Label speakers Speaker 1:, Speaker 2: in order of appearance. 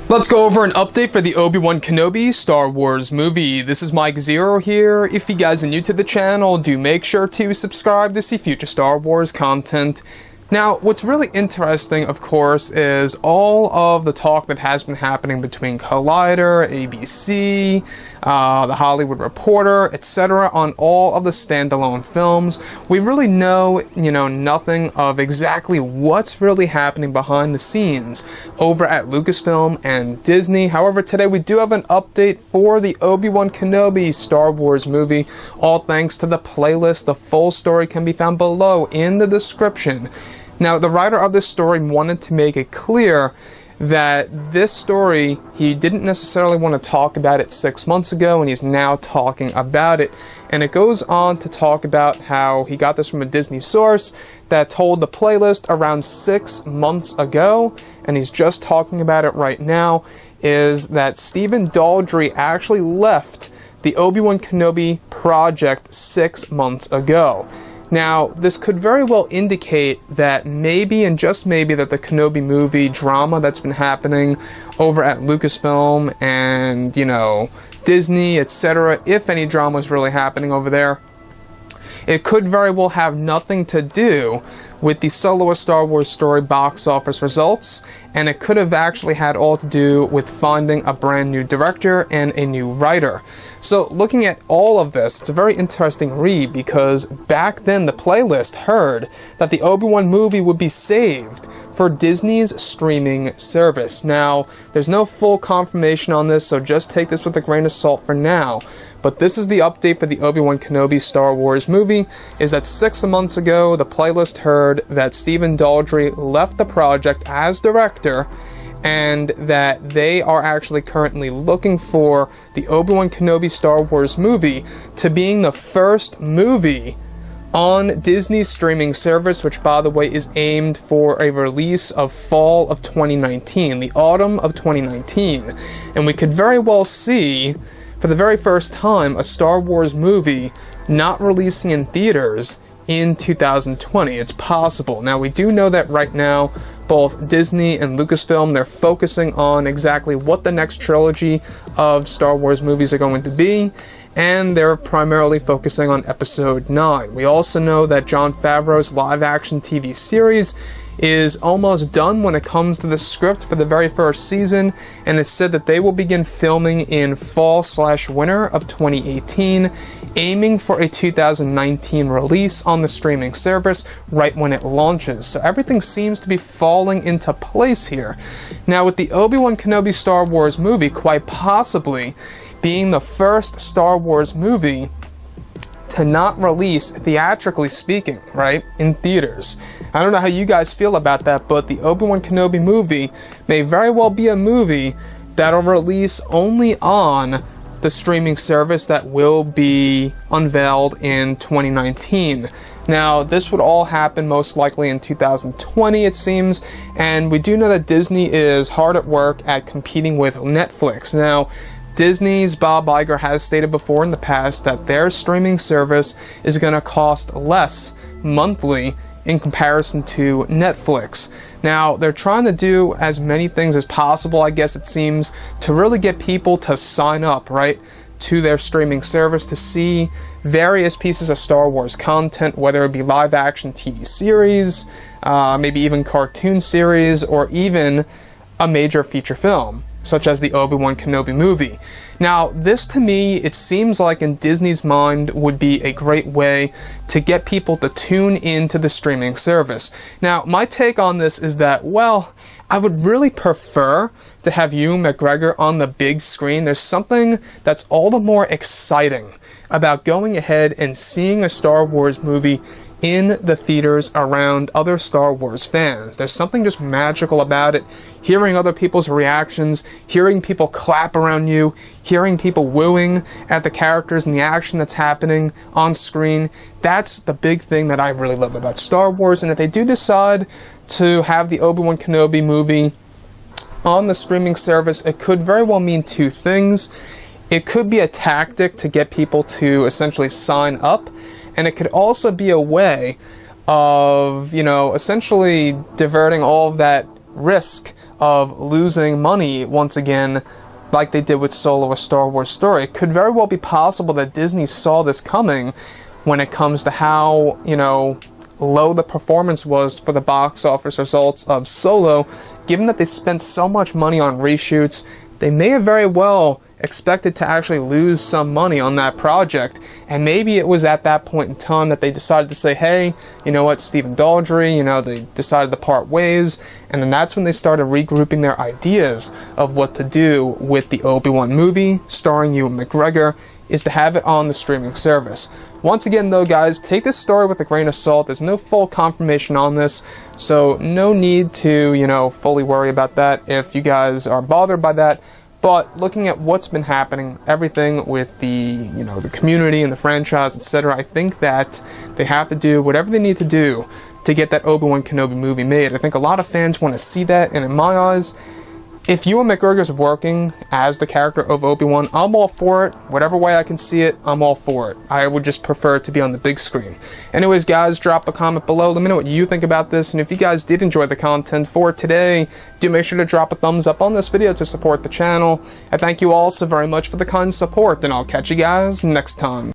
Speaker 1: Let's go over an update for the Obi Wan Kenobi Star Wars movie. This is Mike Zero here. If you guys are new to the channel, do make sure to subscribe to see future Star Wars content. Now, what's really interesting, of course, is all of the talk that has been happening between Collider, ABC, The Hollywood Reporter, etc. on all of the standalone films. We really know, nothing of exactly what's really happening behind the scenes over at Lucasfilm and Disney. However, today we do have an update for the Obi Wan Kenobi Star Wars movie, all thanks to the playlist. The full story can be found below in the description. Now, the writer of this story wanted to make it clear that this story, he didn't necessarily want to talk about it 6 months ago, and he's now talking about it. And it goes on to talk about how he got this from a Disney source that told the playlist around 6 months ago, and he's just talking about it right now, is that Stephen Daldry actually left the Obi-Wan Kenobi project 6 months ago. Now, this could very well indicate that maybe, and just maybe, that the Kenobi movie drama that's been happening over at Lucasfilm and, Disney, etc., if any drama is really happening over there, it could very well have nothing to do with the Solo A Star Wars Story box office results, and it could have actually had all to do with finding a brand new director and a new writer. So looking at all of this, it's a very interesting read, because back then the playlist heard that the Obi-Wan movie would be saved for Disney's streaming service. Now, there's no full confirmation on this, so just take this with a grain of salt for now. But this is the update for the Obi Wan Kenobi Star Wars movie, is that 6 months ago, the playlist heard that Stephen Daldry left the project as director, and that they are actually currently looking for the Obi Wan Kenobi Star Wars movie to being the first movie on Disney's streaming service, which, by the way, is aimed for a release of fall of 2019, the autumn of 2019. And we could very well see, for the very first time, a Star Wars movie not releasing in theaters in 2020. It's possible. Now, we do know that right now, both Disney and Lucasfilm, they're focusing on exactly what the next trilogy of Star Wars movies are going to be, and they're primarily focusing on Episode 9. We also know that Jon Favreau's live-action TV series is almost done when it comes to the script for the very first season, and it's said that they will begin filming in fall/winter of 2018, aiming for a 2019 release on the streaming service right when it launches. So everything seems to be falling into place here. Now, with the Obi Wan Kenobi Star Wars movie quite possibly being the first Star Wars movie to not release, theatrically speaking, right, in theaters. I don't know how you guys feel about that, but the Obi Wan Kenobi movie may very well be a movie that'll release only on the streaming service that will be unveiled in 2019. Now, this would all happen most likely in 2020, it seems, and we do know that Disney is hard at work at competing with Netflix. Now, Disney's Bob Iger has stated before in the past that their streaming service is going to cost less monthly in comparison to Netflix. Now, they're trying to do as many things as possible, I guess it seems, to really get people to sign up, right, to their streaming service to see various pieces of Star Wars content, whether it be live-action TV series, maybe even cartoon series, or even a major feature film, such as the Obi Wan Kenobi movie. Now, this to me, it seems like in Disney's mind would be a great way to get people to tune into the streaming service. Now, my take on this is that, well, I would really prefer to have Ewan McGregor on the big screen. There's something that's all the more exciting about going ahead and seeing a Star Wars movie in the theaters around other Star Wars fans. There's something just magical about it. Hearing other people's reactions, hearing people clap around you, hearing people wooing at the characters and the action that's happening on screen. That's the big thing that I really love about Star Wars. And if they do decide to have the Obi Wan Kenobi movie on the streaming service, it could very well mean two things. It could be a tactic to get people to essentially sign up, and it could also be a way of, essentially diverting all of that risk of losing money once again, like they did with Solo: A Star Wars Story. It could very well be possible that Disney saw this coming when it comes to how, low the performance was for the box office results of Solo. Given that they spent so much money on reshoots, they may have very well expected to actually lose some money on that project, and maybe it was at that point in time that they decided to say, hey, you know what, Stephen Daldry, they decided to part ways, and then that's when they started regrouping their ideas of what to do with the Obi-Wan movie starring Ewan McGregor, is to have it on the streaming service. Once again though, guys, take this story with a grain of salt. There's no full confirmation on this, so no need to, fully worry about that if you guys are bothered by that. But looking at what's been happening, everything with the, the community and the franchise, etc., I think that they have to do whatever they need to do to get that Obi Wan Kenobi movie made. I think a lot of fans want to see that, and in my eyes, if Ewan McGregor's working as the character of Obi-Wan, I'm all for it. Whatever way I can see it, I'm all for it. I would just prefer it to be on the big screen. Anyways, guys, drop a comment below. Let me know what you think about this. And if you guys did enjoy the content for today, do make sure to drop a thumbs up on this video to support the channel. I thank you all so very much for the kind support, and I'll catch you guys next time.